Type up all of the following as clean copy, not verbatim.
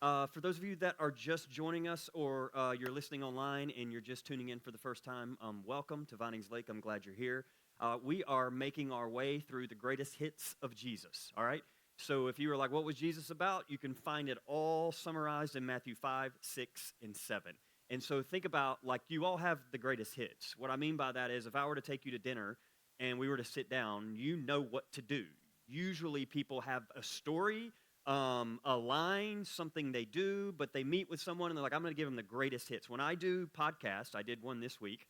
For those of you that are just joining us or you're listening online and you're just tuning in for the first time, welcome to Vinings Lake. I'm glad you're here. We are making our way through the greatest hits of Jesus, all right? So if you were like, what was Jesus about? You can find it all summarized in Matthew 5, 6, and 7. And so think about, like, you all have the greatest hits. What I mean by that is if I were to take you to dinner and we were to sit down, you know what to do. Usually people have a story, a line, something they do, but they meet with someone and they're like, I'm going to give them the greatest hits. When I do podcasts, I did one this week,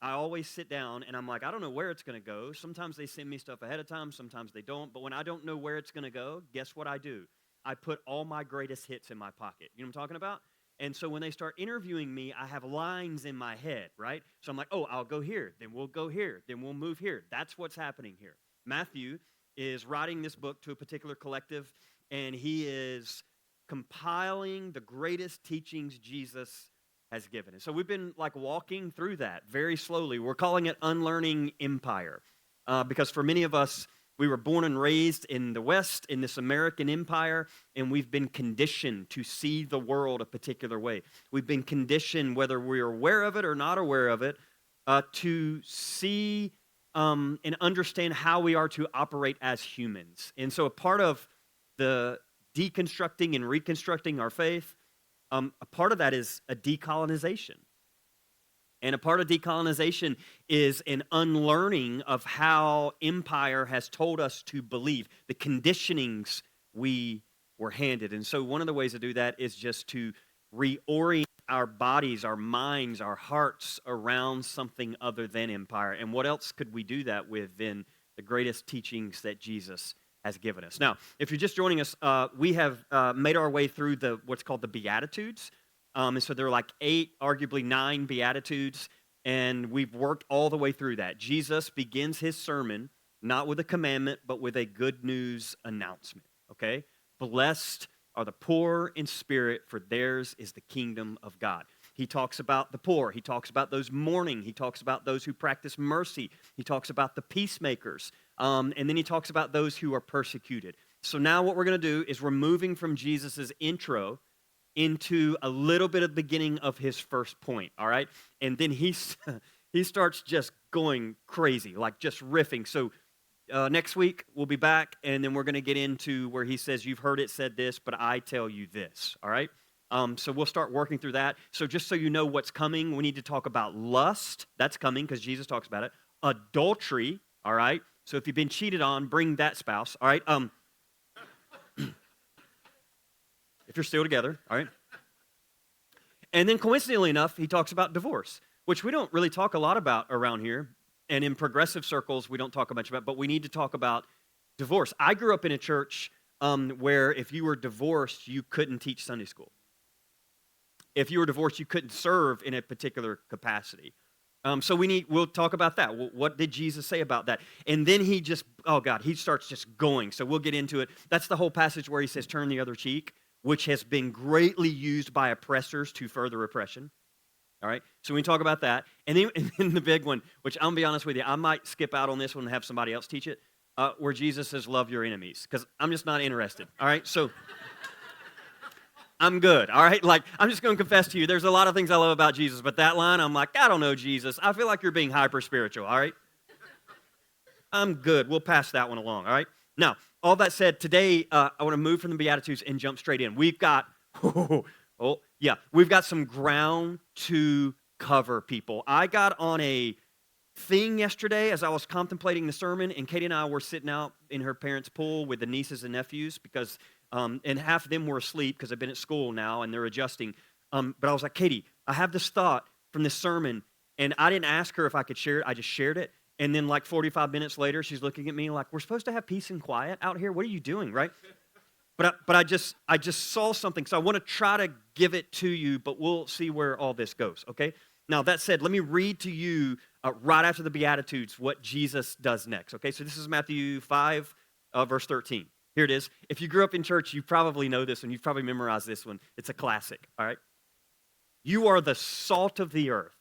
I always sit down and I'm like, I don't know where it's going to go. Sometimes they send me stuff ahead of time, sometimes they don't. But when I don't know where it's going to go, guess what I do? I put all my greatest hits in my pocket. You know what I'm talking about? And so when they start interviewing me, I have lines in my head, right? So I'm like, oh, I'll go here, then we'll go here, then we'll move here. That's what's happening here. Matthew is writing this book to a particular collective, and he is compiling the greatest teachings Jesus has given. And so we've been like walking through that very slowly. We're calling it Unlearning Empire because for many of us, we were born and raised in the West, in this American empire, and we've been conditioned to see the world a particular way. We've been conditioned, whether we're aware of it or not aware of it, to see and understand how we are to operate as humans. And so a part of the deconstructing and reconstructing our faith, a part of that is a decolonization. And a part of decolonization is an unlearning of how empire has told us to believe, the conditionings we were handed. And so one of the ways to do that is just to reorient our bodies, our minds, our hearts around something other than empire. And what else could we do that with than the greatest teachings that Jesus has given us? Now, if you're just joining us, we have made our way through what's called the Beatitudes. And so there are like 8, arguably 9 Beatitudes, and we've worked all the way through that. Jesus begins his sermon not with a commandment, but with a good news announcement, okay? Blessed are the poor in spirit, for theirs is the kingdom of God. He talks about the poor. He talks about those mourning. He talks about those who practice mercy. He talks about the peacemakers. And then he talks about those who are persecuted. So now what we're going to do is we're moving from Jesus' intro into a little bit of the beginning of his first point, all right? And then he starts just going crazy, like just riffing. So next week, we'll be back, and then we're going to get into where he says, you've heard it said this, but I tell you this, all right? So we'll start working through that. So just so you know what's coming, we need to talk about lust. That's coming because Jesus talks about it. Adultery, all right? So if you've been cheated on, bring that spouse, all right? If you're still together, all right? And then coincidentally enough, he talks about divorce, which we don't really talk a lot about around here. And in progressive circles, we don't talk much about, but we need to talk about divorce. I grew up in a church where if you were divorced, you couldn't teach Sunday school. If you were divorced, you couldn't serve in a particular capacity. So we'll talk about that. What did Jesus say about that? And then he starts just going. So we'll get into it. That's the whole passage where he says, turn the other cheek, which has been greatly used by oppressors to further oppression. All right? So we talk about that. And then the big one, which I'm going to be honest with you, I might skip out on this one and have somebody else teach it, where Jesus says, love your enemies, because I'm just not interested. All right? So I'm good. All right? Like, I'm just going to confess to you, there's a lot of things I love about Jesus, but that line, I'm like, I don't know, Jesus. I feel like you're being hyper-spiritual. All right? I'm good. We'll pass that one along. All right? Now, all that said, today I want to move from the Beatitudes and jump straight in. We've got, we've got some ground to cover, people. I got on a thing yesterday as I was contemplating the sermon, and Katie and I were sitting out in her parents' pool with the nieces and nephews because, and half of them were asleep because they've been at school now and they're adjusting. But I was like, Katie, I have this thought from this sermon, and I didn't ask her if I could share it. I just shared it. And then like 45 minutes later, she's looking at me like, we're supposed to have peace and quiet out here? What are you doing, right? But I just saw something, so I want to try to give it to you, but we'll see where all this goes, okay? Now, that said, let me read to you right after the Beatitudes what Jesus does next, okay? So this is Matthew 5, verse 13. Here it is. If you grew up in church, you probably know this one. You've probably memorized this one. It's a classic, all right? You are the salt of the earth.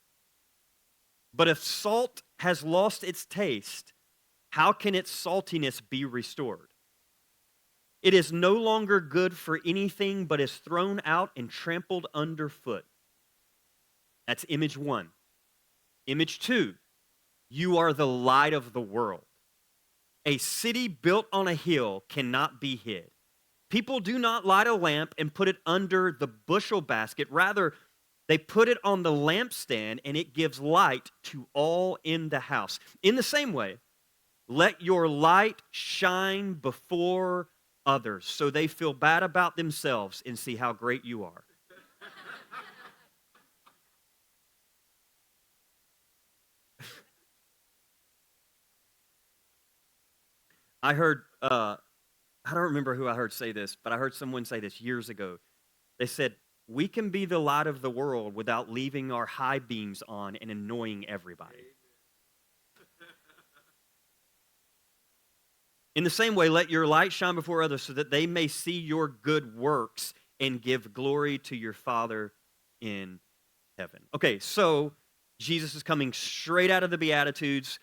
But if salt has lost its taste, how can its saltiness be restored? It is no longer good for anything, but is thrown out and trampled underfoot. That's image one. Image two, you are the light of the world. A city built on a hill cannot be hid. People do not light a lamp and put it under the bushel basket. Rather, they put it on the lampstand, and it gives light to all in the house. In the same way, let your light shine before others so they feel bad about themselves and see how great you are. I heard, I don't remember who I heard say this, but I heard someone say this years ago. They said, we can be the light of the world without leaving our high beams on and annoying everybody. In the same way, let your light shine before others so that they may see your good works and give glory to your Father in heaven. Okay, so Jesus is coming straight out of the Beatitudes,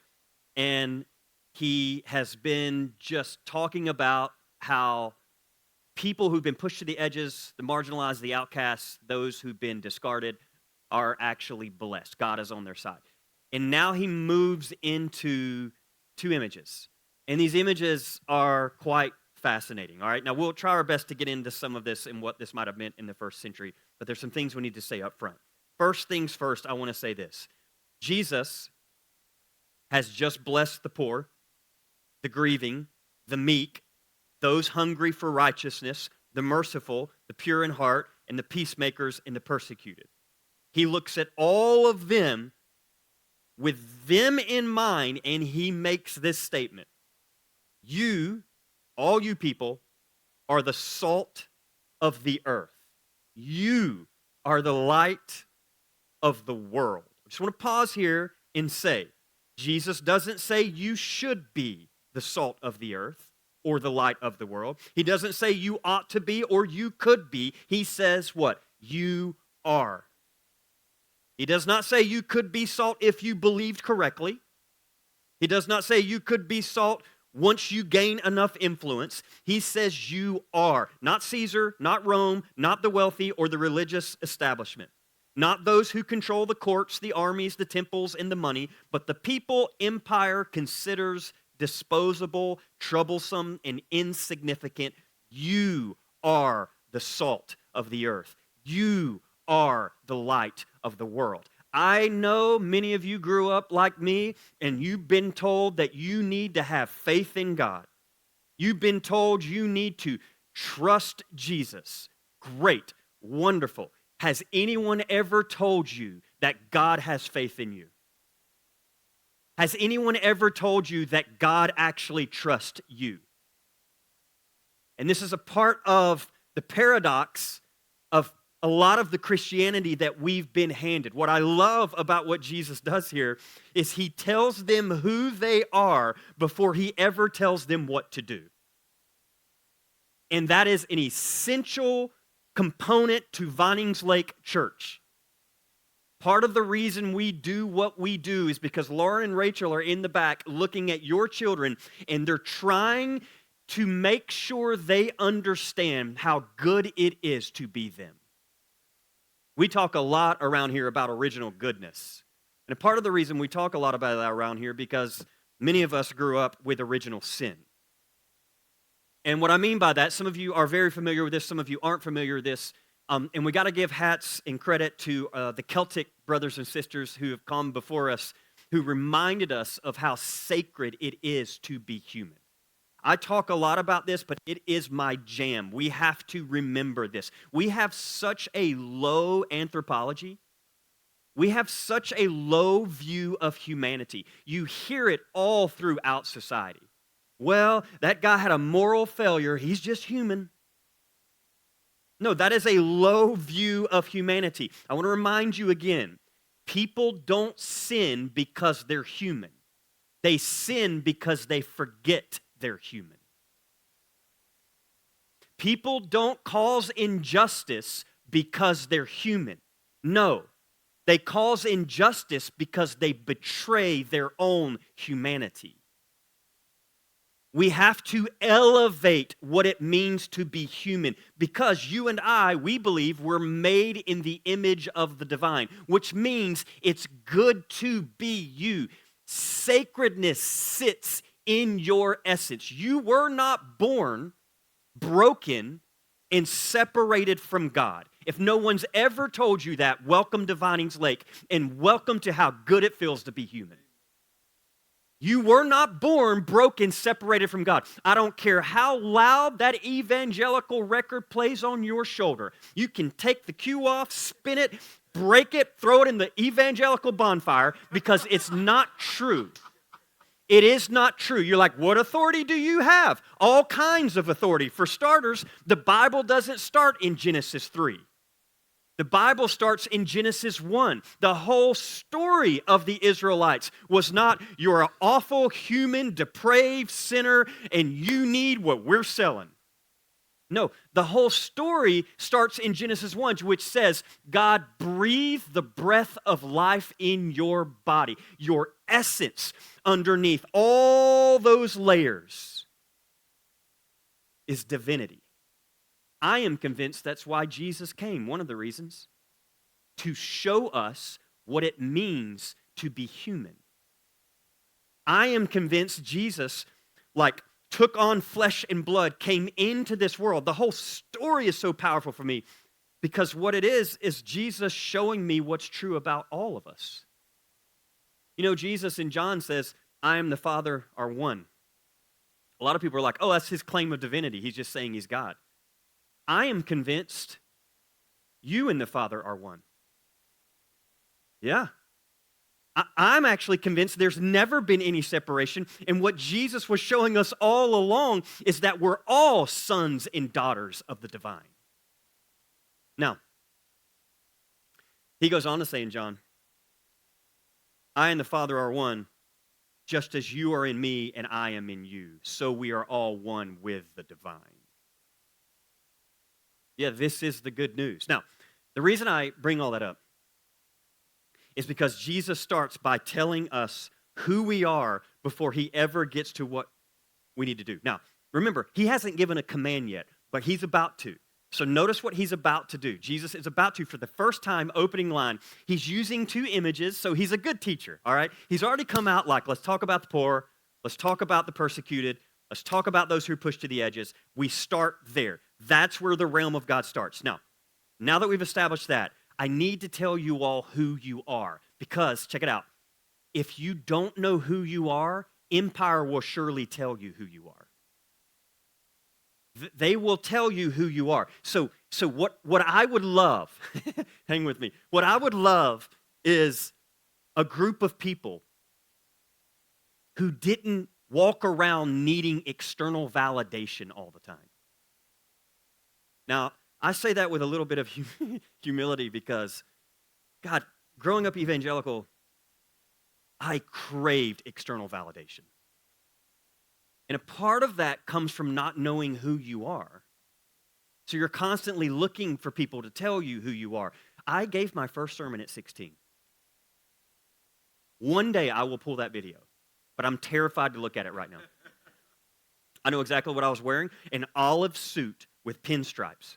and he has been just talking about how people who've been pushed to the edges, the marginalized, the outcasts, those who've been discarded, are actually blessed. God is on their side. And now he moves into two images. And these images are quite fascinating, all right? Now, we'll try our best to get into some of this and what this might have meant in the first century, but there's some things we need to say up front. First things first, I want to say this. Jesus has just blessed the poor, the grieving, the meek, those hungry for righteousness, the merciful, the pure in heart, and the peacemakers and the persecuted. He looks at all of them with them in mind, and he makes this statement. You, all you people, are the salt of the earth. You are the light of the world. I just want to pause here and say, Jesus doesn't say you should be the salt of the earth or the light of the world. He doesn't say you ought to be or you could be. He says what? You are. He does not say you could be salt if you believed correctly. He does not say you could be salt once you gain enough influence. He says you are. Not Caesar, not Rome, not the wealthy or the religious establishment. Not those who control the courts, the armies, the temples, and the money, but the people empire considers disposable, troublesome, and insignificant. You are the salt of the earth. You are the light of the world. I know many of you grew up like me, and you've been told that you need to have faith in God. You've been told you need to trust Jesus. Great, wonderful. Has anyone ever told you that God has faith in you? Has anyone ever told you that God actually trusts you? And this is a part of the paradox of a lot of the Christianity that we've been handed. What I love about what Jesus does here is he tells them who they are before he ever tells them what to do. And that is an essential component to Vinings Lake Church. Part of the reason we do what we do is because Lauren and Rachel are in the back looking at your children, and they're trying to make sure they understand how good it is to be them. We talk a lot around here about original goodness. And a part of the reason we talk a lot about that around here because many of us grew up with original sin. And what I mean by that, some of you are very familiar with this, some of you aren't familiar with this. And we got to give hats and credit to the Celtic brothers and sisters who have come before us, who reminded us of how sacred it is to be human. I talk a lot about this, but it is my jam. We have to remember this. We have such a low anthropology. We have such a low view of humanity. You hear it all throughout society. Well, that guy had a moral failure. He's just human. No, that is a low view of humanity. I want to remind you again, people don't sin because they're human. They sin because they forget they're human. People don't cause injustice because they're human. No, they cause injustice because they betray their own humanity. We have to elevate what it means to be human because you and I, we believe, we're made in the image of the divine, which means it's good to be you. Sacredness sits in your essence. You were not born broken and separated from God. If no one's ever told you that, welcome to Vinings Lake and welcome to how good it feels to be human. You were not born broken, separated from God. I don't care how loud that evangelical record plays on your shoulder. You can take the cue off, spin it, break it, throw it in the evangelical bonfire because it's not true. It is not true. You're like, what authority do you have? All kinds of authority. For starters, the Bible doesn't start in Genesis 3. The Bible starts in Genesis 1. The whole story of the Israelites was not, you're an awful, human, depraved sinner, and you need what we're selling. No, the whole story starts in Genesis 1, which says, God breathed the breath of life in your body, your essence underneath all those layers is divinity. I am convinced that's why Jesus came, one of the reasons, to show us what it means to be human. I am convinced Jesus, took on flesh and blood, came into this world. The whole story is so powerful for me because what it is Jesus showing me what's true about all of us. You know, Jesus in John says, I am the Father are one. A lot of people are like, oh, that's his claim of divinity. He's just saying he's God. I am convinced you and the Father are one. Yeah. I'm actually convinced there's never been any separation. And what Jesus was showing us all along is that we're all sons and daughters of the divine. Now, he goes on to say in John, I and the Father are one, just as you are in me and I am in you. So we are all one with the divine. Yeah, this is the good news. Now, the reason I bring all that up is because Jesus starts by telling us who we are before he ever gets to what we need to do. Now, remember, he hasn't given a command yet, but he's about to. So notice what he's about to do. Jesus is about to, for the first time, opening line, he's using two images, so he's a good teacher, all right? He's already come out like, let's talk about the poor, let's talk about the persecuted, let's talk about those who are pushed to the edges. We start there. That's where the realm of God starts. Now that we've established that, I need to tell you all who you are. Because, check it out, if you don't know who you are, empire will surely tell you who you are. They will tell you who you are. So what I would love, hang with me, what I would love is a group of people who didn't walk around needing external validation all the time. Now, I say that with a little bit of humility because, God, growing up evangelical, I craved external validation. And a part of that comes from not knowing who you are. So you're constantly looking for people to tell you who you are. I gave my first sermon at 16. One day I will pull that video, but I'm terrified to look at it right now. I know exactly what I was wearing, an olive suit with pinstripes.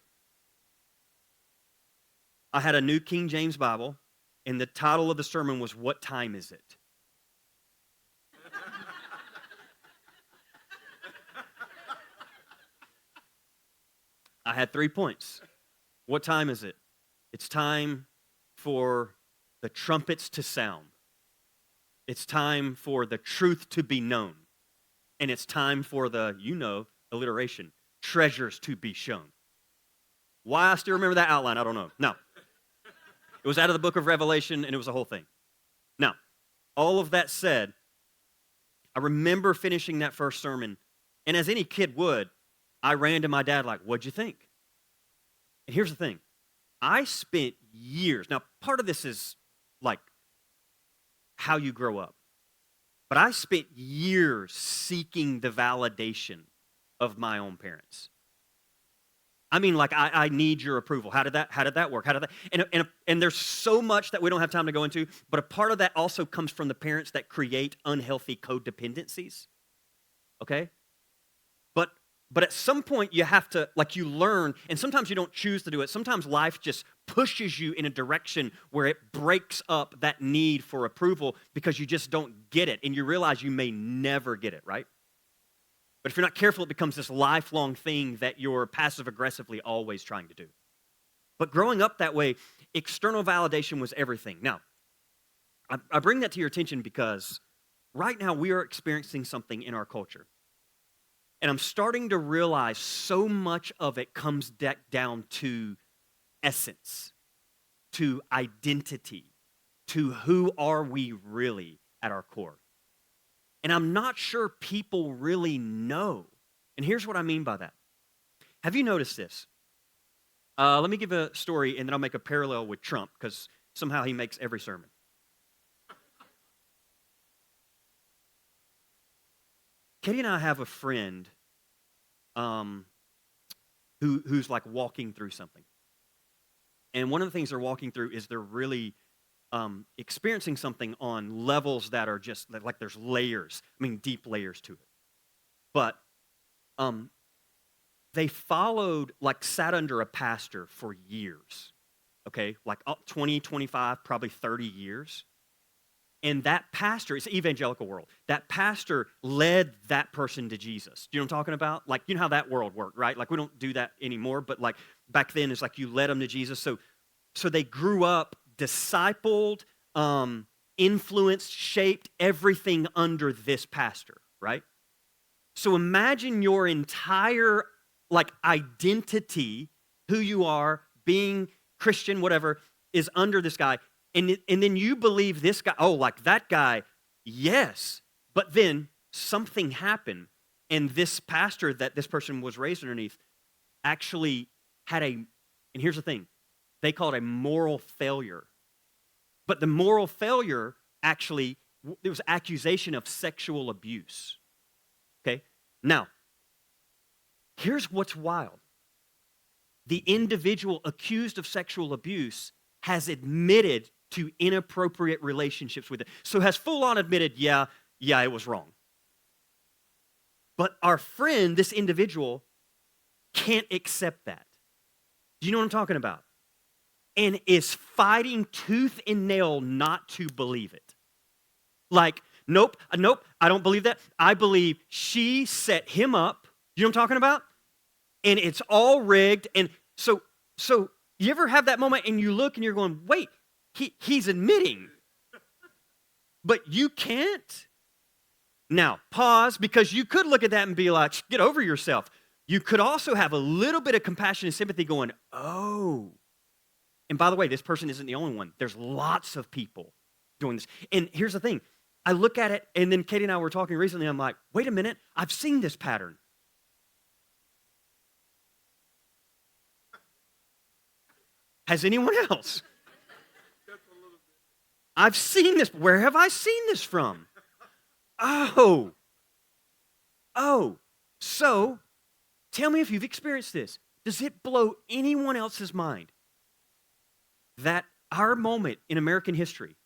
I had a New King James Bible, and the title of the sermon was, What Time Is It? I had 3 points. What time is it? It's time for the trumpets to sound. It's time for the truth to be known. And it's time for the, alliteration, treasures to be shown. Why I still remember that outline, I don't know. No. It was out of the book of Revelation, and it was a whole thing. Now, all of that said, I remember finishing that first sermon, and as any kid would, I ran to my dad like, what'd you think? And here's the thing. I spent years, now part of this is like how you grow up, but I spent years seeking the validation of my own parents. I mean, like, I need your approval. How did that work? And there's so much that we don't have time to go into, but a part of that also comes from the parents that create unhealthy codependencies, okay? But at some point, you have to, like, you learn, and sometimes you don't choose to do it. Sometimes life just pushes you in a direction where it breaks up that need for approval because you just don't get it, and you realize you may never get it, right? But if you're not careful, it becomes this lifelong thing that you're passive-aggressively always trying to do. But growing up that way, external validation was everything. Now, I bring that to your attention because right now we are experiencing something in our culture. And I'm starting to realize so much of it comes down to essence, to identity, to who are we really at our core. And I'm not sure people really know. And here's what I mean by that. Have you noticed this? Let me give a story, and then I'll make a parallel with Trump, because somehow he makes every sermon. Katie and I have a friend who's like walking through something. And one of the things they're walking through is they're really experiencing something on levels that are just like there's layers, deep layers to it. But they sat under a pastor for years, okay? Like 20, 25, probably 30 years. And that pastor, it's an evangelical world, that pastor led that person to Jesus. Do you know what I'm talking about? Like, you know how that world worked, right? Like, we don't do that anymore, but like back then, it's like you led them to Jesus. So they grew up, discipled, influenced, shaped everything under this pastor, right? So imagine your entire like identity, who you are, being Christian, whatever, is under this guy. And then you believe this guy, oh, like that guy, yes. But then something happened, and this pastor that this person was raised underneath actually had and here's the thing, they call it a moral failure. But the moral failure actually, there was accusation of sexual abuse. Okay? Now, here's what's wild. The individual accused of sexual abuse has admitted to inappropriate relationships with it. So has full on admitted, yeah, it was wrong. But our friend, this individual, can't accept that. Do you know what I'm talking about? And is fighting tooth and nail not to believe it. Like, nope, I don't believe that. I believe she set him up. You know what I'm talking about? And it's all rigged. And so you ever have that moment and you look and you're going, wait, he's admitting, but you can't? Now, pause, because you could look at that and be like, get over yourself. You could also have a little bit of compassion and sympathy going, oh. And by the way, this person isn't the only one. There's lots of people doing this. And here's the thing. I look at it, and then Katie and I were talking recently. I'm like, wait a minute. I've seen this pattern. Has anyone else? I've seen this. Where have I seen this from? Oh. So, tell me if you've experienced this. Does it blow anyone else's mind that our moment in American history,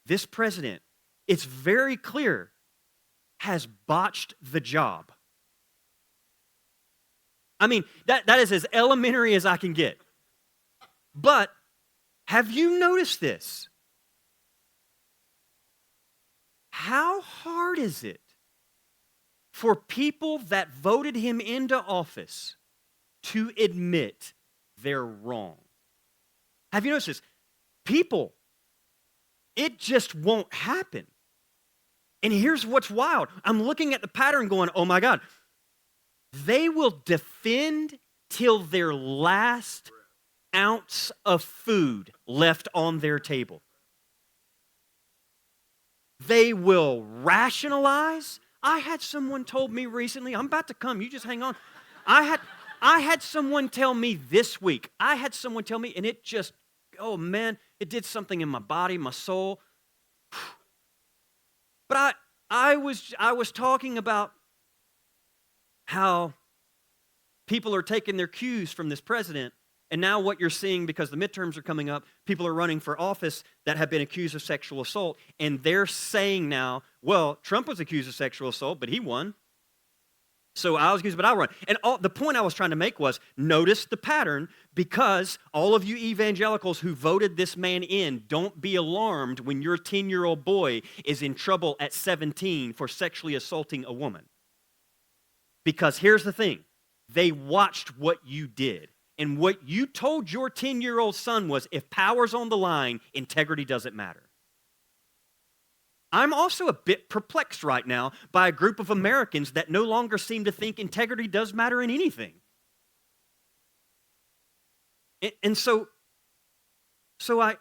this president, it's very clear, has botched the job? That is as elementary as I can get. But have you noticed this? How hard is it for people that voted him into office to admit they're wrong? Have you noticed this? People, it just won't happen. And here's what's wild. I'm looking at the pattern going, oh my God. They will defend till their last ounce of food left on their table. They will rationalize. I had someone told me recently, I'm about to come, you just hang on. I had someone tell me this week, and it just, oh man, it did something in my body, my soul. But I was talking about how people are taking their cues from this president. And now what you're seeing, because the midterms are coming up, people are running for office that have been accused of sexual assault. And they're saying now, well, Trump was accused of sexual assault, but he won. So I'll excuse, but I'll run. And the point I was trying to make was notice the pattern, because all of you evangelicals who voted this man in, don't be alarmed when your 10-year-old boy is in trouble at 17 for sexually assaulting a woman. Because here's the thing, they watched what you did. And what you told your 10-year-old son was, if power's on the line, integrity doesn't matter. I'm also a bit perplexed right now by a group of Americans that no longer seem to think integrity does matter in anything. And so I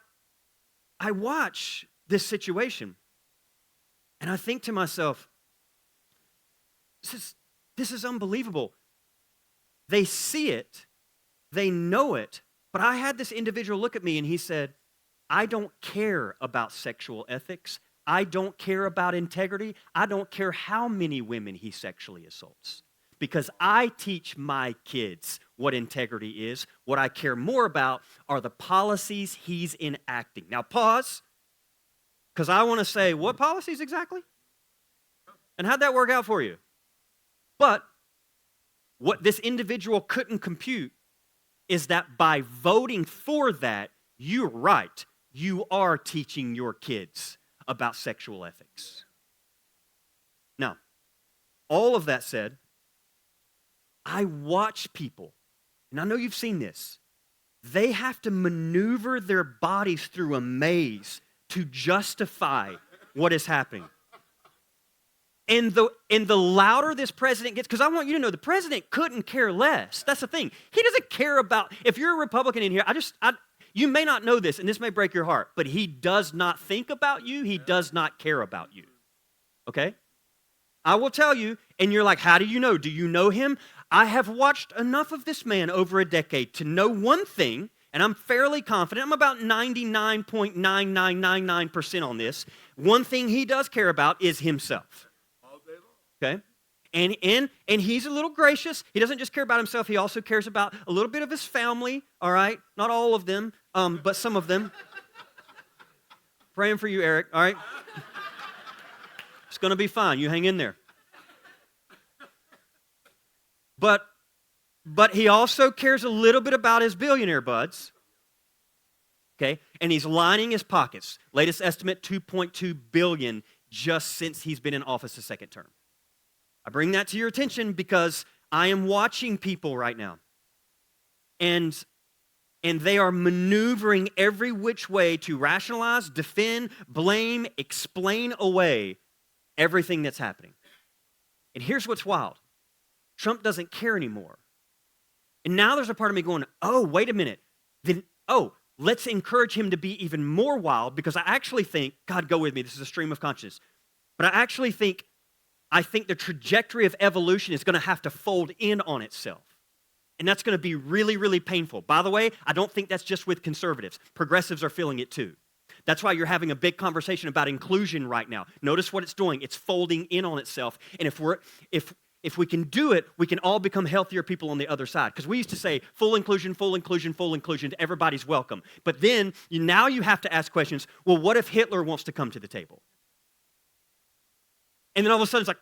watch this situation, and I think to myself, this is unbelievable. They see it, they know it, but I had this individual look at me and he said, I don't care about sexual ethics. I don't care about integrity. I don't care how many women he sexually assaults, because I teach my kids what integrity is. What I care more about are the policies he's enacting. Now pause, because I want to say, what policies exactly? And how'd that work out for you? But what this individual couldn't compute is that by voting for that, you're right, you are teaching your kids about sexual ethics. Now, all of that said, I watch people, and I know you've seen this, they have to maneuver their bodies through a maze to justify what is happening. And the louder this president gets, because I want you to know the president couldn't care less. That's the thing. He doesn't care about, if you're a Republican in here, you may not know this, and this may break your heart, but he does not think about you. He does not care about you. Okay? I will tell you, and you're like, how do you know? Do you know him? I have watched enough of this man over a decade to know one thing, and I'm fairly confident. I'm about 99.9999% on this. One thing he does care about is himself. Okay? And he's a little gracious. He doesn't just care about himself. He also cares about a little bit of his family, all right? Not all of them, but some of them. Praying for you, Eric, all right? It's going to be fine. You hang in there. But he also cares a little bit about his billionaire buds, okay? And he's lining his pockets. Latest estimate, $2.2 billion just since he's been in office a second term. I bring that to your attention because I am watching people right now. And they are maneuvering every which way to rationalize, defend, blame, explain away everything that's happening. And here's what's wild. Trump doesn't care anymore. And now there's a part of me going, oh, wait a minute. Then, let's encourage him to be even more wild, because I actually think, God, go with me, this is a stream of consciousness. But I think the trajectory of evolution is going to have to fold in on itself. And that's going to be really, really painful. By the way, I don't think that's just with conservatives. Progressives are feeling it too. That's why you're having a big conversation about inclusion right now. Notice what it's doing. It's folding in on itself. And if we can do it, we can all become healthier people on the other side. Because we used to say full inclusion, full inclusion, full inclusion, everybody's welcome. But then now you have to ask questions, well, what if Hitler wants to come to the table? And then all of a sudden it's like,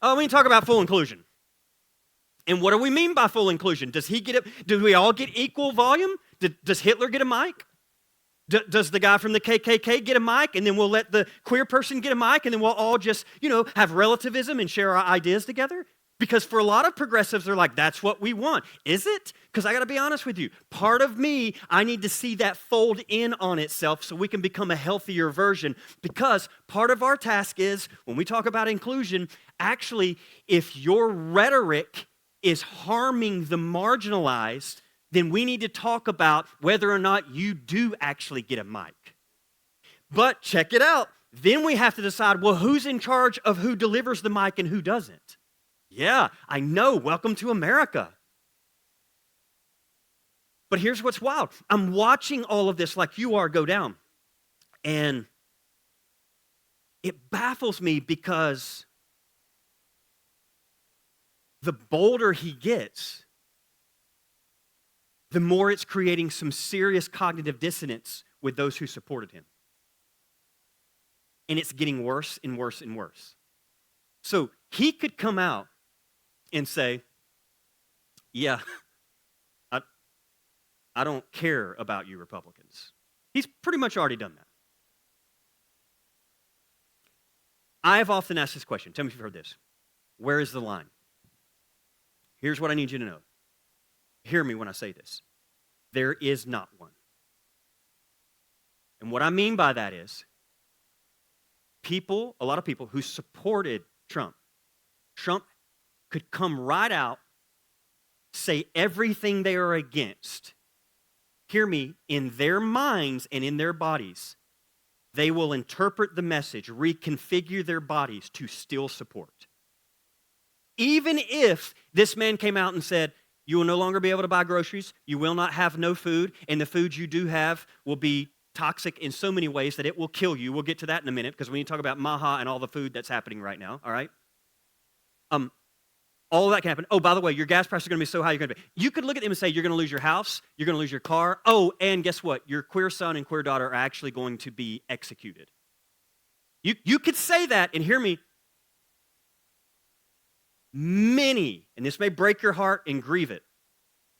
oh, we need to talk about full inclusion. And what do we mean by full inclusion? Do we all get equal volume? Does Hitler get a mic? Does the guy from the KKK get a mic? And then we'll let the queer person get a mic, and then we'll all just, have relativism and share our ideas together? Because for a lot of progressives, they're like, that's what we want. Is it? Because I got to be honest with you. Part of me, I need to see that fold in on itself so we can become a healthier version. Because part of our task is, when we talk about inclusion, actually, if your rhetoric is harming the marginalized, then we need to talk about whether or not you do actually get a mic. But check it out. Then we have to decide, well, who's in charge of who delivers the mic and who doesn't? Yeah, I know. Welcome to America. But here's what's wild. I'm watching all of this like you are go down. And it baffles me because the bolder he gets, the more it's creating some serious cognitive dissonance with those who supported him. And it's getting worse and worse and worse. So he could come out and say, yeah, I don't care about you Republicans. He's pretty much already done that. I've often asked this question. Tell me if you've heard this. Where is the line? Here's what I need you to know. Hear me when I say this. There is not one. And what I mean by that is a lot of people who supported Trump could come right out, say everything they are against. Hear me, in their minds and in their bodies, they will interpret the message, reconfigure their bodies to still support. Even if this man came out and said, you will no longer be able to buy groceries, you will not have no food, and the food you do have will be toxic in so many ways that it will kill you. We'll get to that in a minute, because we need to talk about Maha and all the food that's happening right now, all right? All of that can happen. Oh, by the way, your gas prices are going to be so high, you're going to be. You could look at them and say, you're going to lose your house, you're going to lose your car. Oh, and guess what? Your queer son and queer daughter are actually going to be executed. You could say that, and hear me, many, and this may break your heart and grieve it,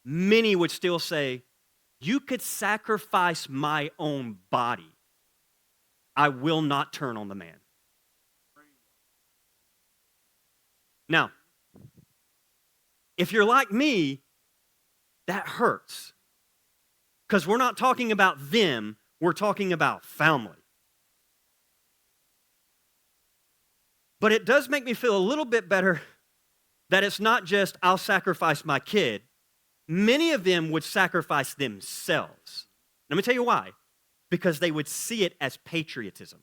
many would still say, you could sacrifice my own body. I will not turn on the man. Now, if you're like me, that hurts. Because we're not talking about them, we're talking about family. But it does make me feel a little bit better that it's not just, I'll sacrifice my kid. Many of them would sacrifice themselves. Let me tell you why. Because they would see it as patriotism.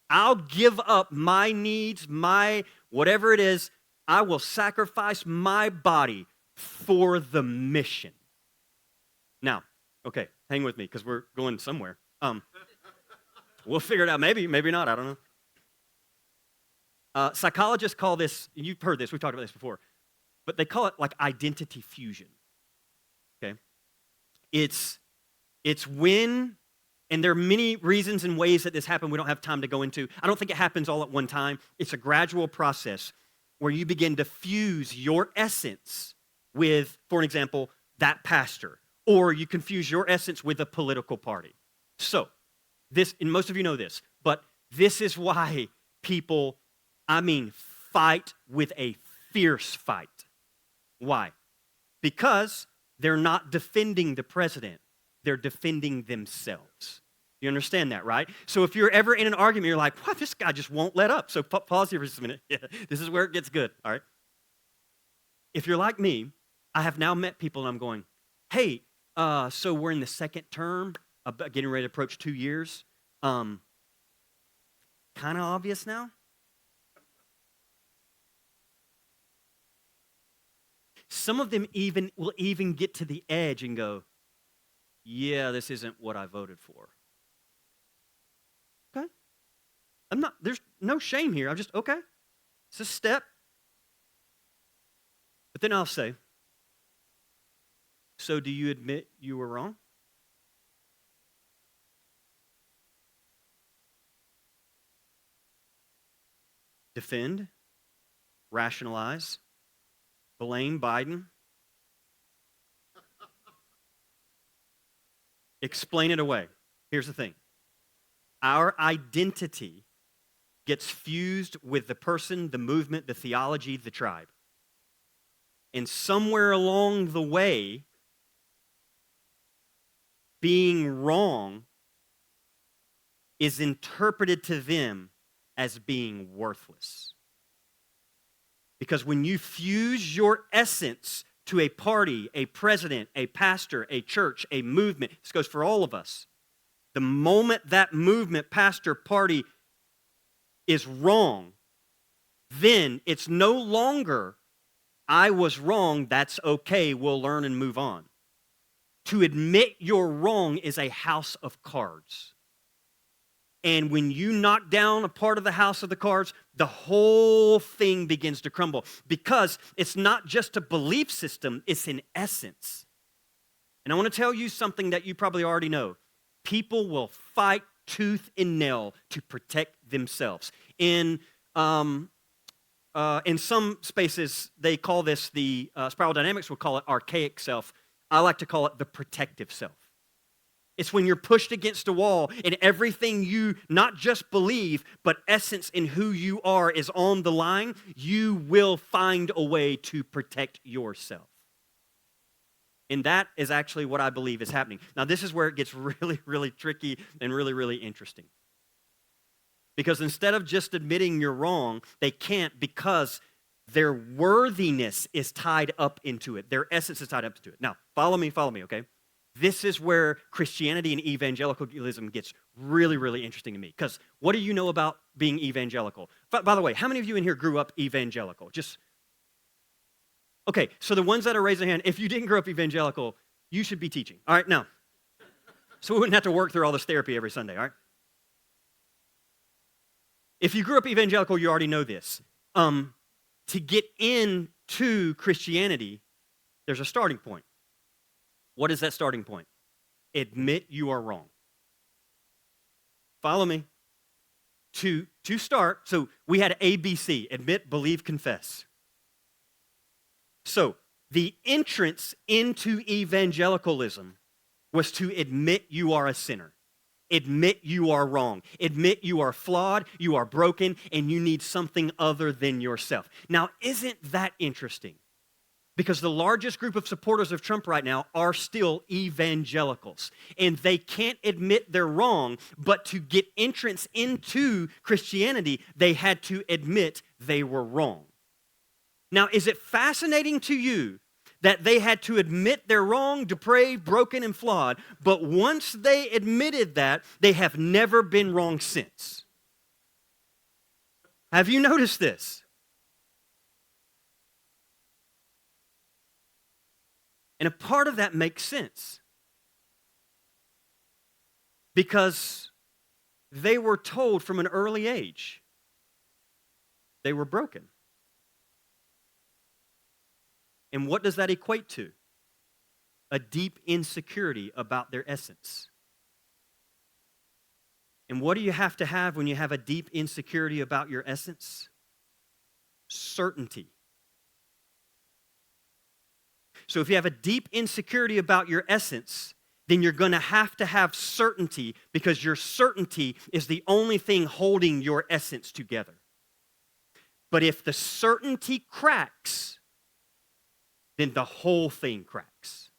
I'll give up my needs, my whatever it is. I will sacrifice my body for the mission. Now, okay, hang with me because we're going somewhere. We'll figure it out. Maybe not. I don't know. Psychologists call this, you've heard this, we've talked about this before, but they call it like identity fusion. Okay? It's when, and there are many reasons and ways that this happens we don't have time to go into. I don't think it happens all at one time. It's a gradual process where you begin to fuse your essence with, for an example, that pastor, or you confuse your essence with a political party. So, this, and most of you know this, but this is why people, fight with a fierce fight. Why? Because they're not defending the president, they're defending themselves. You understand that, right? So if you're ever in an argument, you're like, wow, this guy just won't let up. So pause here for just a minute. Yeah, this is where it gets good, all right? If you're like me, I have now met people and I'm going, hey, so we're in the second term, getting ready to approach 2 years. Kind of obvious now? Some of them will even get to the edge and go, yeah, this isn't what I voted for. Okay? There's no shame here. I'm just, okay, it's a step. But then I'll say, so do you admit you were wrong? Defend, rationalize, blame Biden, explain it away. Here's the thing. Our identity gets fused with the person, the movement, the theology, the tribe. And somewhere along the way, being wrong is interpreted to them as being worthless. Because when you fuse your essence to a party, a president, a pastor, a church, a movement, this goes for all of us. The moment that movement, pastor, party is wrong, then it's no longer, I was wrong, that's okay, we'll learn and move on. To admit you're wrong is a house of cards. And when you knock down a part of the house of the cards, the whole thing begins to crumble. Because it's not just a belief system, it's an essence. And I want to tell you something that you probably already know. People will fight tooth and nail to protect themselves. In in some spaces, they call this spiral dynamics will call it archaic self. I like to call it the protective self. It's when you're pushed against a wall and everything you not just believe, but essence in who you are is on the line, you will find a way to protect yourself. And that is actually what I believe is happening. Now, this is where it gets really, really tricky and really, really interesting. Because instead of just admitting you're wrong, they can't because their worthiness is tied up into it. Their essence is tied up into it. Now, follow me, okay? This is where Christianity and evangelicalism gets really, really interesting to me. Because what do you know about being evangelical? By the way, how many of you in here grew up evangelical? Okay, so the ones that are raising their hand, if you didn't grow up evangelical, you should be teaching. All right, now. So we wouldn't have to work through all this therapy every Sunday, all right? If you grew up evangelical, you already know this. To get into Christianity, there's a starting point. What is that starting point? Admit you are wrong. Follow me. To start, so we had ABC, admit, believe, confess. So the entrance into evangelicalism was to admit you are a sinner. Admit you are wrong. Admit you are flawed, you are broken, and you need something other than yourself. Now, isn't that interesting? Because the largest group of supporters of Trump right now are still evangelicals. And they can't admit they're wrong, but to get entrance into Christianity, they had to admit they were wrong. Now, is it fascinating to you that they had to admit they're wrong, depraved, broken, and flawed, but once they admitted that, they have never been wrong since? Have you noticed this? And a part of that makes sense because they were told from an early age they were broken. And what does that equate to? A deep insecurity about their essence. And what do you have to have when you have a deep insecurity about your essence? Certainty. So if you have a deep insecurity about your essence, then you're going to have certainty because your certainty is the only thing holding your essence together. But if the certainty cracks, then the whole thing cracks.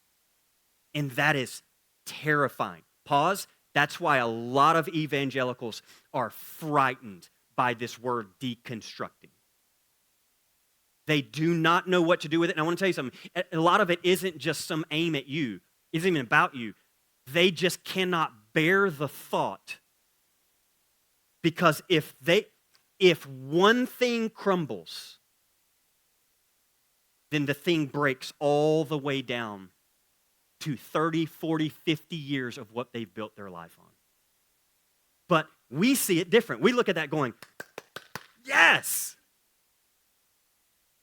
And that is terrifying. Pause. That's why a lot of evangelicals are frightened by this word deconstructing. They do not know what to do with it. And I want to tell you something. A lot of it isn't just some aim at you. It isn't even about you. They just cannot bear the thought. Because if one thing crumbles, then the thing breaks all the way down to 30, 40, 50 years of what they've built their life on. But we see it different. We look at that going, yes!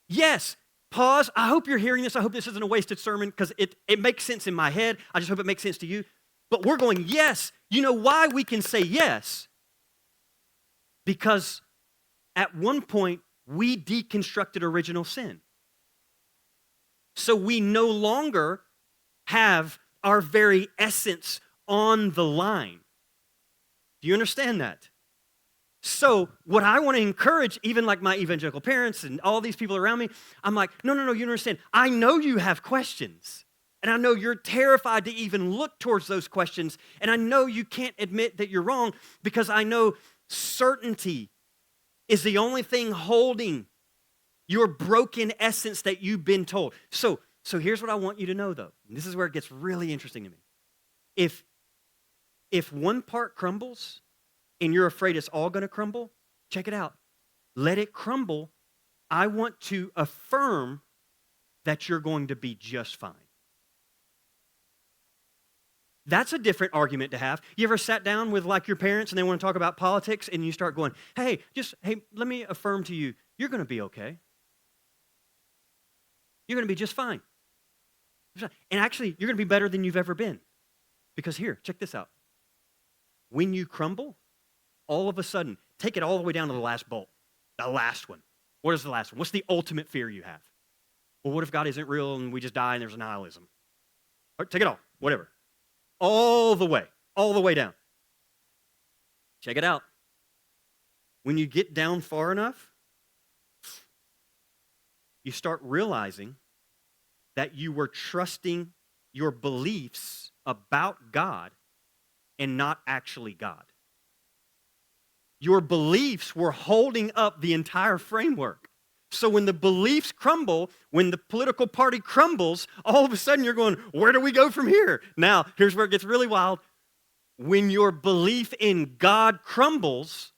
Yes, pause. I hope you're hearing this. I hope this isn't a wasted sermon because it makes sense in my head. I just hope it makes sense to you. But we're going, yes. You know why we can say yes? Because at one point, we deconstructed original sin. So we no longer have our very essence on the line. Do you understand that? So what I want to encourage, even like my evangelical parents and all these people around me, I'm like, no, you understand. I know you have questions. And I know you're terrified to even look towards those questions. And I know you can't admit that you're wrong because I know certainty is the only thing holding your broken essence that you've been told. So here's what I want you to know, though. And this is where it gets really interesting to me. If one part crumbles, and you're afraid it's all going to crumble, check it out. Let it crumble. I want to affirm that you're going to be just fine. That's a different argument to have. You ever sat down with like your parents and they want to talk about politics and you start going, hey, let me affirm to you, you're going to be okay. You're going to be just fine. And actually, you're going to be better than you've ever been. Because here, check this out. When you crumble, all of a sudden, take it all the way down to the last bolt, the last one. What is the last one? What's the ultimate fear you have? Well, what if God isn't real and we just die and there's nihilism? All right, take it all, whatever. All the way down. Check it out. When you get down far enough, you start realizing that you were trusting your beliefs about God and not actually God. Your beliefs were holding up the entire framework. So when the beliefs crumble, when the political party crumbles, all of a sudden you're going, where do we go from here? Now, here's where it gets really wild. When your belief in God crumbles,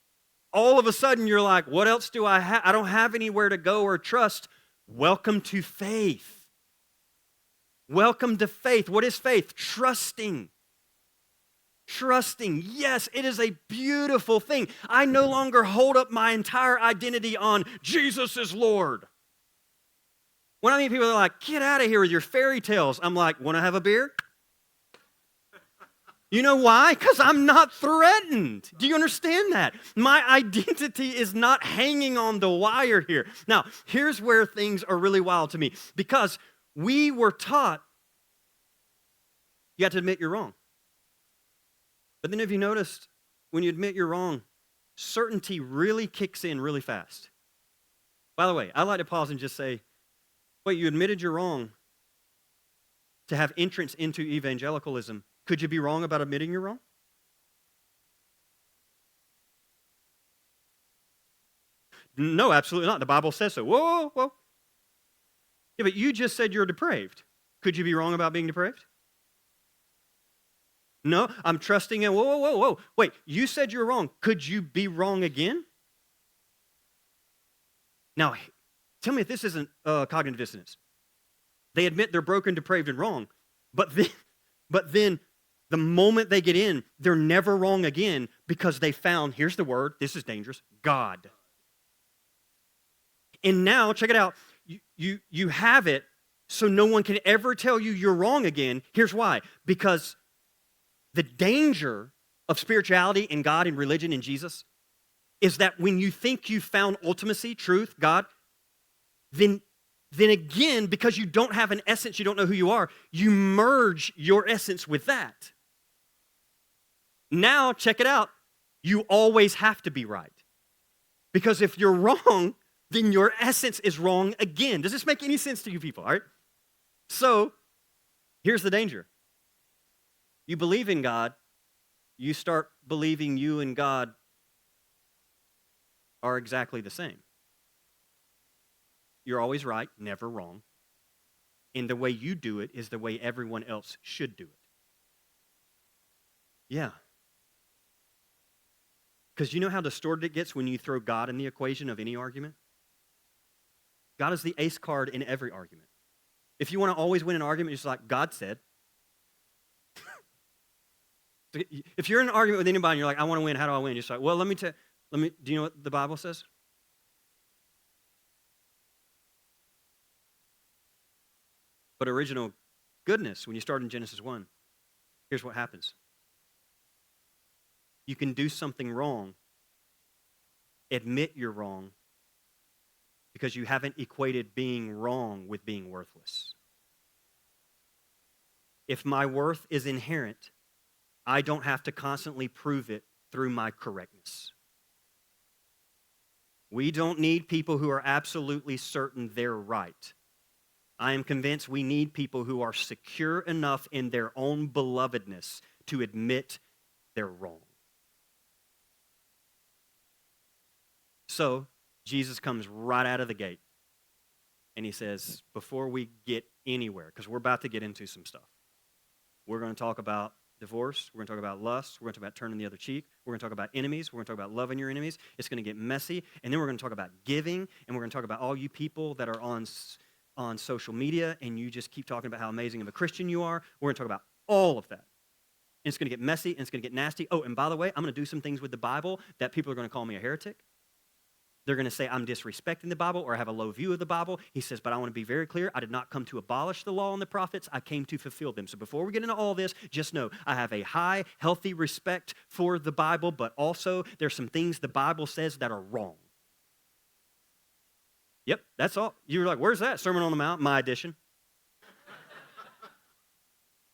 all of a sudden you're like, what else do I have? I don't have anywhere to go or trust. Welcome to faith. Welcome to faith. What is faith? Trusting. Trusting. Yes, it is a beautiful thing. I no longer hold up my entire identity on Jesus is Lord. When I meet people that are like, get out of here with your fairy tales, I'm like, want to have a beer? You know why? Because I'm not threatened. Do you understand that? My identity is not hanging on the wire here. Now, here's where things are really wild to me. Because we were taught you have to admit you're wrong. But then if you noticed, when you admit you're wrong, certainty really kicks in really fast. By the way, I like to pause and just say, wait, you admitted you're wrong to have entrance into evangelicalism. Could you be wrong about admitting you're wrong? No, absolutely not. The Bible says so. Whoa, whoa. Yeah, but you just said you're depraved. Could you be wrong about being depraved? No, I'm trusting in, whoa. Wait, you said you're wrong. Could you be wrong again? Now, tell me if this isn't cognitive dissonance. They admit they're broken, depraved, and wrong, but then the moment they get in, they're never wrong again because they found, here's the word, this is dangerous, God. And now, check it out, you have it so no one can ever tell you you're wrong again. Here's why. Because the danger of spirituality and God and religion and Jesus is that when you think you found ultimacy, truth, God, then again, because you don't have an essence, you don't know who you are, you merge your essence with that. Now, check it out, you always have to be right. Because if you're wrong, then your essence is wrong again. Does this make any sense to you people, all right? So, here's the danger. You believe in God, you start believing you and God are exactly the same. You're always right, never wrong. And the way you do it is the way everyone else should do it. Yeah. Because you know how distorted it gets when you throw God in the equation of any argument? God is the ace card in every argument. If you want to always win an argument, it's like God said. If you're in an argument with anybody and you're like, I want to win, how do I win? You're just like, well, do you know what the Bible says? But original goodness, when you start in Genesis 1, here's what happens. You can do something wrong, admit you're wrong, because you haven't equated being wrong with being worthless. If my worth is inherent, I don't have to constantly prove it through my correctness. We don't need people who are absolutely certain they're right. I am convinced we need people who are secure enough in their own belovedness to admit they're wrong. So, Jesus comes right out of the gate, and he says, before we get anywhere, because we're about to get into some stuff, we're going to talk about divorce, we're going to talk about lust, we're going to talk about turning the other cheek, we're going to talk about enemies, we're going to talk about loving your enemies. It's going to get messy, and then we're going to talk about giving, and we're going to talk about all you people that are on social media, and you just keep talking about how amazing of a Christian you are. We're going to talk about all of that. And it's going to get messy, and it's going to get nasty. Oh, and by the way, I'm going to do some things with the Bible that people are going to call me a heretic. They're going to say I'm disrespecting the Bible or I have a low view of the Bible. He says, but I want to be very clear. I did not come to abolish the law and the prophets. I came to fulfill them. So before we get into all this, just know I have a high, healthy respect for the Bible, but also there's some things the Bible says that are wrong. Yep, that's all. You were like, where's that? Sermon on the Mount, my edition.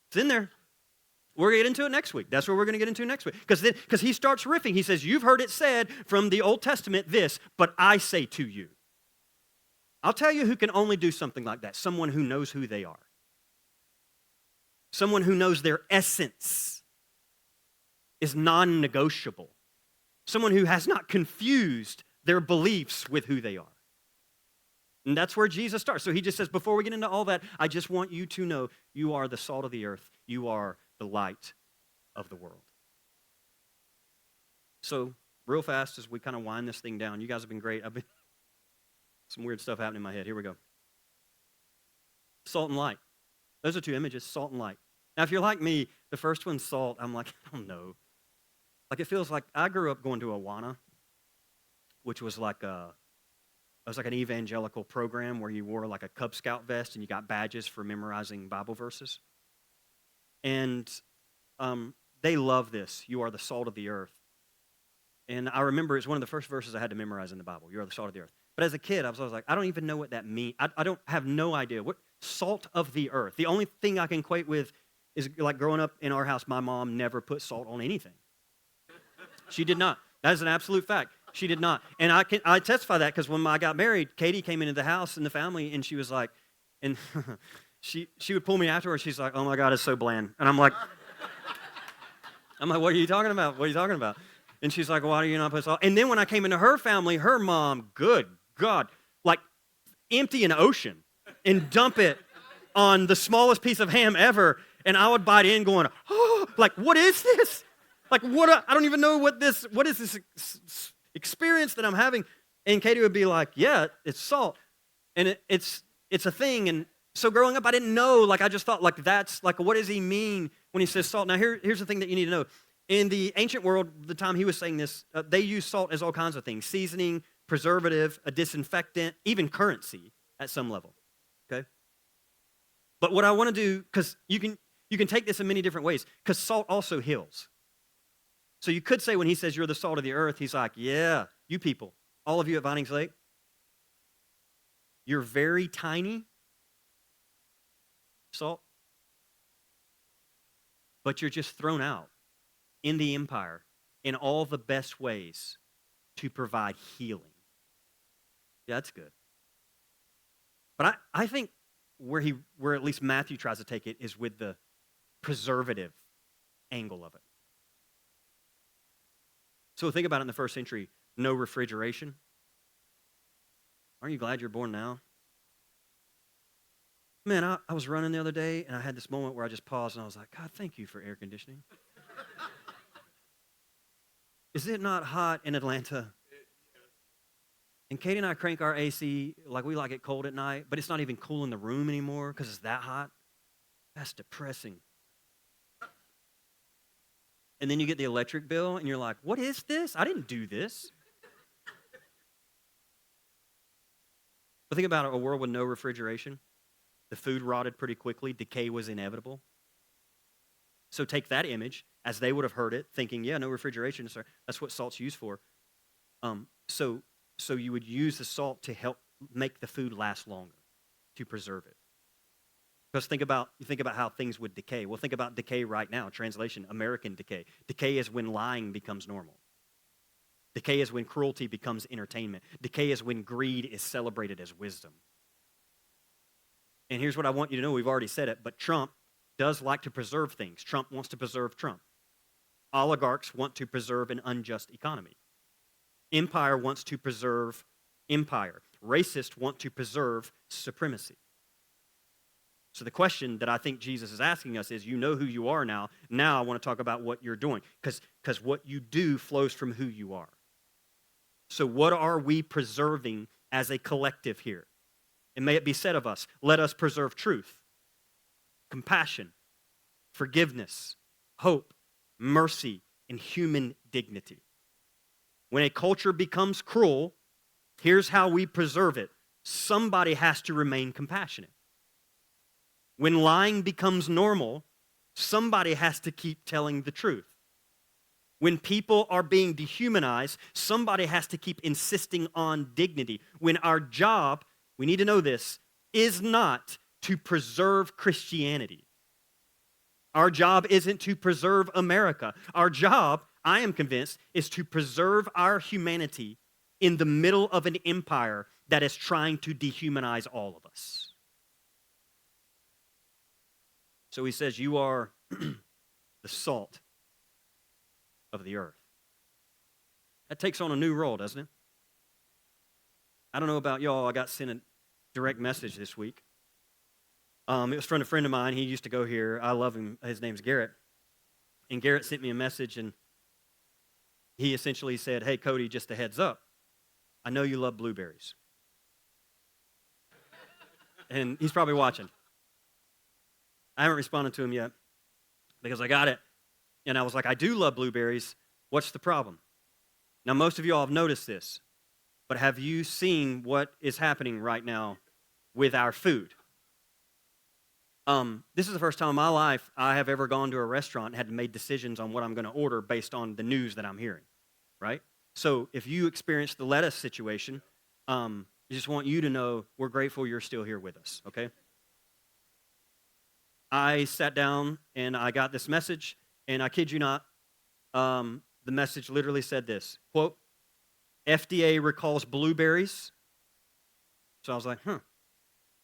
It's in there. We're going to get into it next week. That's what we're going to get into next week. Because he starts riffing. He says, you've heard it said from the Old Testament this, but I say to you. I'll tell you who can only do something like that. Someone who knows who they are. Someone who knows their essence is non-negotiable. Someone who has not confused their beliefs with who they are. And that's where Jesus starts. So he just says, before we get into all that, I just want you to know you are the salt of the earth. You are the light of the world. So real fast as we kind of wind this thing down, you guys have been great. Some weird stuff happening in my head. Here we go. Salt and light. Those are two images, salt and light. Now, if you're like me, the first one's salt. I'm like, I don't know. Like it feels like I grew up going to Awana, which was like an evangelical program where you wore like a Cub Scout vest and you got badges for memorizing Bible verses. And they love this. You are the salt of the earth. And I remember it's one of the first verses I had to memorize in the Bible. You are the salt of the earth. But as a kid, I was like, I don't even know what that means. I don't have no idea. What salt of the earth? The only thing I can equate with is like growing up in our house, my mom never put salt on anything. She did not. That is an absolute fact. She did not. And I testify that because when I got married, Katie came into the house and the family, and she was like, and she would pull me afterwards. She's like, oh my God, it's so bland. And I'm like, what are you talking about? What are you talking about? And she's like, why do you not put salt? And then when I came into her family, her mom, good God, like empty an ocean and dump it on the smallest piece of ham ever. And I would bite in going, oh, like, what is this? Like, I don't even know what is this experience that I'm having? And Katie would be like, yeah, it's salt. And it's a thing. And so growing up, I didn't know. Like, I just thought, like, that's, like, what does he mean when he says salt? Now, here's the thing that you need to know. In the ancient world, the time he was saying this, they used salt as all kinds of things. Seasoning, preservative, a disinfectant, even currency at some level, okay? But what I want to do, because you can take this in many different ways, because salt also heals. So you could say when he says you're the salt of the earth, he's like, yeah, you people, all of you at Vinings Lake, you're very tiny, salt, but you're just thrown out in the empire in all the best ways to provide healing. Yeah, that's good. But I think where at least Matthew tries to take it is with the preservative angle of it. So think about it in the first century, no refrigeration. Aren't you glad you're born now? Man, I was running the other day, and I had this moment where I just paused, and I was like, God, thank you for air conditioning. Is it not hot in Atlanta? And Katie and I crank our AC, like we like it cold at night, but it's not even cool in the room anymore because it's that hot. That's depressing. And then you get the electric bill, and you're like, what is this? I didn't do this. But think about it, a world with no refrigeration. The food rotted pretty quickly. Decay was inevitable. So take that image, as they would have heard it, thinking, yeah, no refrigeration, sir. That's what salt's used for. So you would use the salt to help make the food last longer, to preserve it. Because you think about how things would decay. Well, think about decay right now. Translation, American decay. Decay is when lying becomes normal. Decay is when cruelty becomes entertainment. Decay is when greed is celebrated as wisdom. And here's what I want you to know. We've already said it, but Trump does like to preserve things. Trump wants to preserve Trump. Oligarchs want to preserve an unjust economy. Empire wants to preserve empire. Racists want to preserve supremacy. So the question that I think Jesus is asking us is, you know who you are now. Now I want to talk about what you're doing, because what you do flows from who you are. So what are we preserving as a collective here? And may it be said of us, let us preserve truth, compassion, forgiveness, hope, mercy, and human dignity. When a culture becomes cruel, here's how we preserve it. Somebody has to remain compassionate. When lying becomes normal, somebody has to keep telling the truth. When people are being dehumanized, somebody has to keep insisting on dignity. When our job, we need to know this, is not to preserve Christianity. Our job isn't to preserve America. Our job, I am convinced, is to preserve our humanity in the middle of an empire that is trying to dehumanize all of us. So he says, you are the salt of the earth. That takes on a new role, doesn't it? I don't know about y'all. I got sent a direct message this week. It was from a friend of mine. He used to go here. I love him. His name's Garrett. And Garrett sent me a message, and he essentially said, hey, Cody, just a heads up. I know you love blueberries. And he's probably watching. I haven't responded to him yet because I got it. And I was like, I do love blueberries. What's the problem? Now, most of you all have noticed this, but have you seen what is happening right now with our food? This is the first time in my life I have ever gone to a restaurant and had to make decisions on what I'm going to order based on the news that I'm hearing, right? So if you experience the lettuce situation, I just want you to know we're grateful you're still here with us, okay? I sat down and I got this message, and I kid you not, the message literally said this, quote, FDA recalls blueberries. So I was like,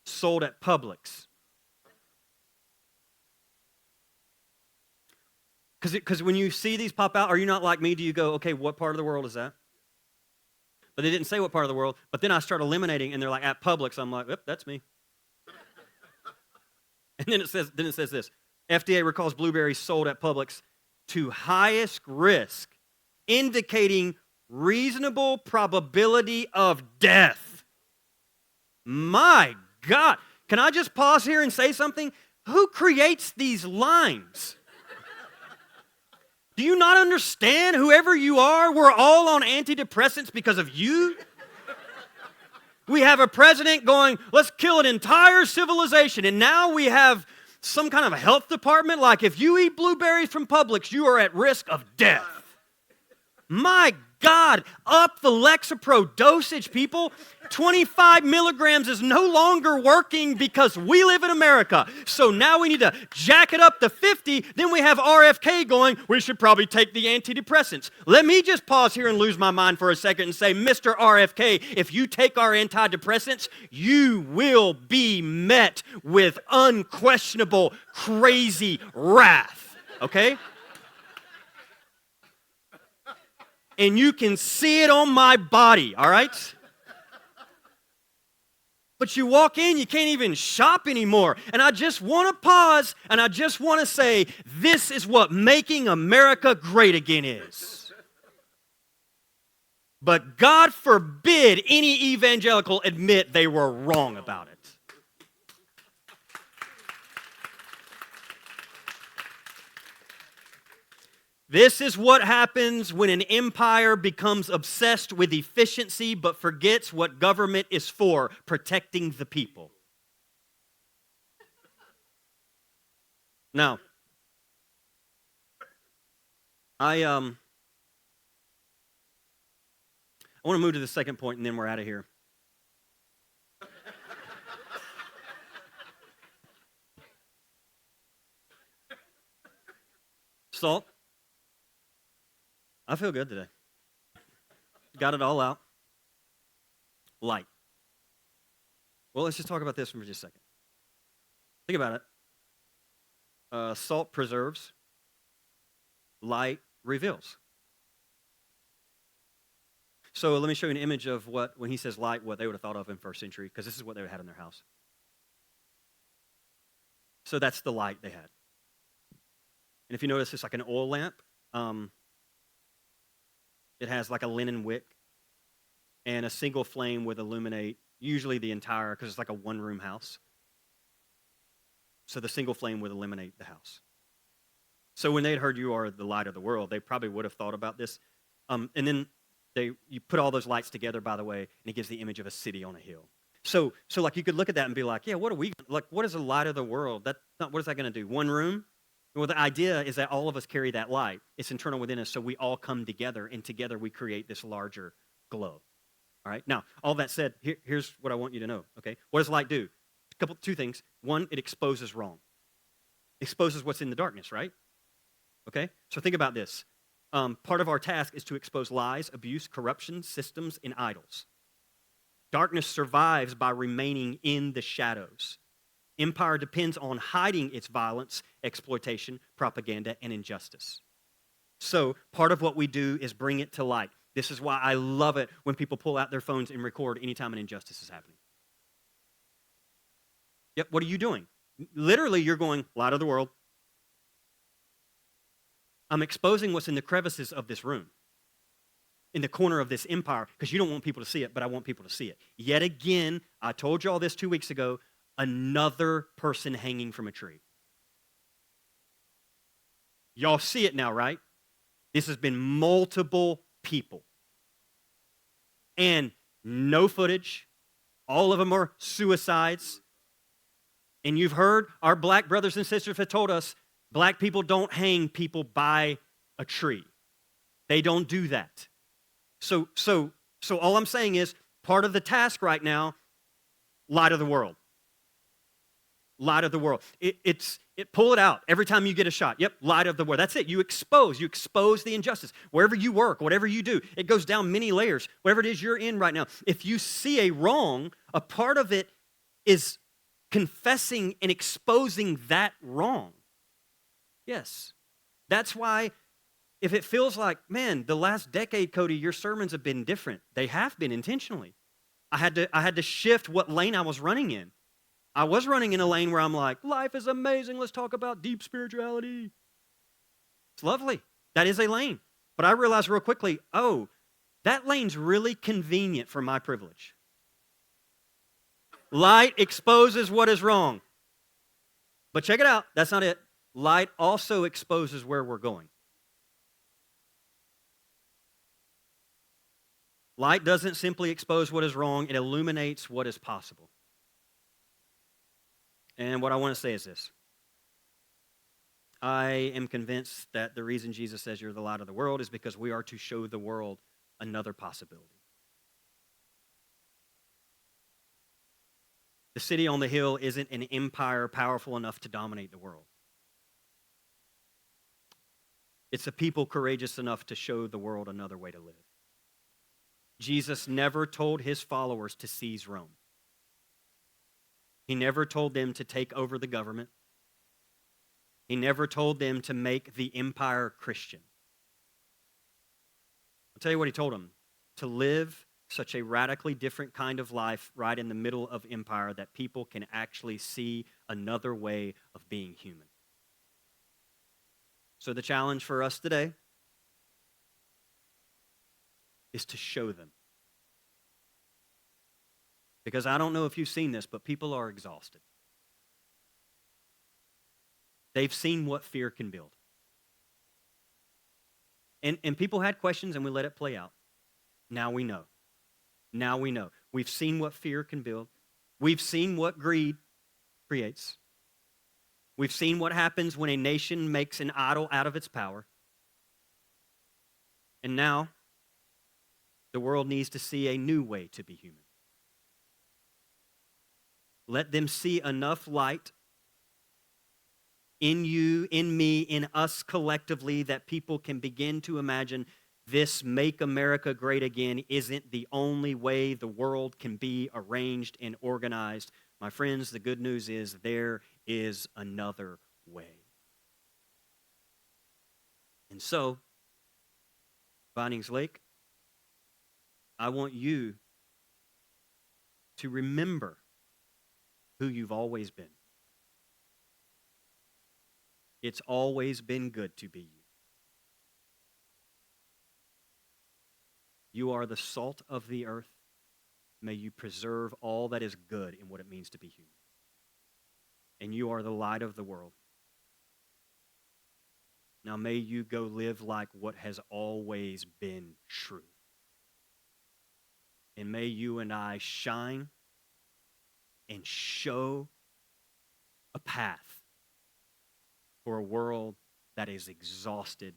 sold at Publix. Because when you see these pop out, are you not like me? Do you go, okay, what part of the world is that? But they didn't say what part of the world. But then I start eliminating, and they're like, at Publix. I'm like, yep, that's me. And then it says this, FDA recalls blueberries sold at Publix to highest risk, indicating reasonable probability of death. My God. Can I just pause here and say something? Who creates these lines? Do you not understand, whoever you are, we're all on antidepressants because of you? We have a president going, let's kill an entire civilization, and now we have some kind of health department, like if you eat blueberries from Publix, you are at risk of death. My God, up the Lexapro dosage, people. 25 milligrams is no longer working because we live in America. So now we need to jack it up to 50. Then we have RFK going, we should probably take the antidepressants. Let me just pause here and lose my mind for a second and say, Mr. RFK, if you take our antidepressants, you will be met with unquestionable, crazy wrath. Okay? And you can see it on my body, all right? But you walk in, you can't even shop anymore. And I just want to pause, and I just want to say, this is what making America great again is. But God forbid any evangelical admit they were wrong about it. This is what happens when an empire becomes obsessed with efficiency but forgets what government is for, protecting the people. Now, I want to move to the second point, and then we're out of here. Salt. I feel good today. Got it all out. Light. Well, let's just talk about this for just a second. Think about it. Salt preserves. Light reveals. So let me show you an image of what, when he says light, what they would have thought of in first century, because this is what they would have had in their house. So that's the light they had. And if you notice, it's like an oil lamp. It has like a linen wick, and a single flame would illuminate usually the entire, because it's like a one-room house. So the single flame would illuminate the house. So when they'd heard you are the light of the world, they probably would have thought about this. And then you put all those lights together, by the way, and it gives the image of a city on a hill. So like you could look at that and be like, yeah, what is the light of the world? What is that going to do? One room? Well, the idea is that all of us carry that light. It's internal within us, so we all come together, and together we create this larger glow. All right. Now, all that said, here's what I want you to know. Okay. What does light do? Two things. One, it exposes wrong. Exposes what's in the darkness, right? Okay. So think about this. Part of our task is to expose lies, abuse, corruption, systems, and idols. Darkness survives by remaining in the shadows. Empire depends on hiding its violence, exploitation, propaganda, and injustice. So part of what we do is bring it to light. This is why I love it when people pull out their phones and record anytime an injustice is happening. Yep, what are you doing? Literally, you're going, light of the world. I'm exposing what's in the crevices of this room, in the corner of this empire, because you don't want people to see it, but I want people to see it. Yet again, I told you all this 2 weeks ago, another person hanging from a tree. Y'all see it now, right? This has been multiple people. And no footage. All of them are suicides. And you've heard our black brothers and sisters have told us black people don't hang people by a tree. They don't do that. So all I'm saying is part of the task right now, light of the world. Light of the world. Pull it out every time you get a shot. Yep, light of the world. That's it. You expose the injustice. Wherever you work, whatever you do, it goes down many layers. Whatever it is you're in right now. If you see a wrong, a part of it is confessing and exposing that wrong. Yes. That's why if it feels like, man, the last decade, Cody, your sermons have been different. They have been intentionally. I had to shift what lane I was running in. I was running in a lane where I'm like, life is amazing. Let's talk about deep spirituality. It's lovely. That is a lane. But I realized real quickly, that lane's really convenient for my privilege. Light exposes what is wrong. But check it out. That's not it. Light also exposes where we're going. Light doesn't simply expose what is wrong. It illuminates what is possible. And what I want to say is this. I am convinced that the reason Jesus says you're the light of the world is because we are to show the world another possibility. The city on the hill isn't an empire powerful enough to dominate the world. It's a people courageous enough to show the world another way to live. Jesus never told his followers to seize Rome. He never told them to take over the government. He never told them to make the empire Christian. I'll tell you what he told them. To live such a radically different kind of life right in the middle of empire that people can actually see another way of being human. So the challenge for us today is to show them. Because I don't know if you've seen this, but people are exhausted. They've seen what fear can build. And people had questions and we let it play out. Now we know. Now we know. We've seen what fear can build. We've seen what greed creates. We've seen what happens when a nation makes an idol out of its power. And now the world needs to see a new way to be human. Let them see enough light in you, in me, in us collectively that people can begin to imagine this Make America Great Again isn't the only way the world can be arranged and organized. My friends, the good news is there is another way. And so, Vinings Lake, I want you to remember who you've always been. It's always been good to be you. You are the salt of the earth. May you preserve all that is good in what it means to be human. And you are the light of the world. Now may you go live like what has always been true. And may you and I shine and show a path for a world that is exhausted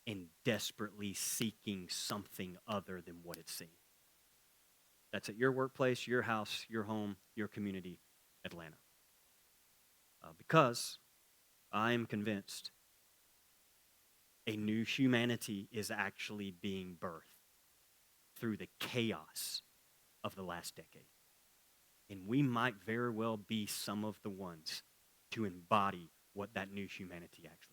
and desperately seeking something other than what it's seeing. That's at your workplace, your house, your home, your community, Atlanta. Because I am convinced a new humanity is actually being birthed through the chaos of the last decade. And we might very well be some of the ones to embody what that new humanity actually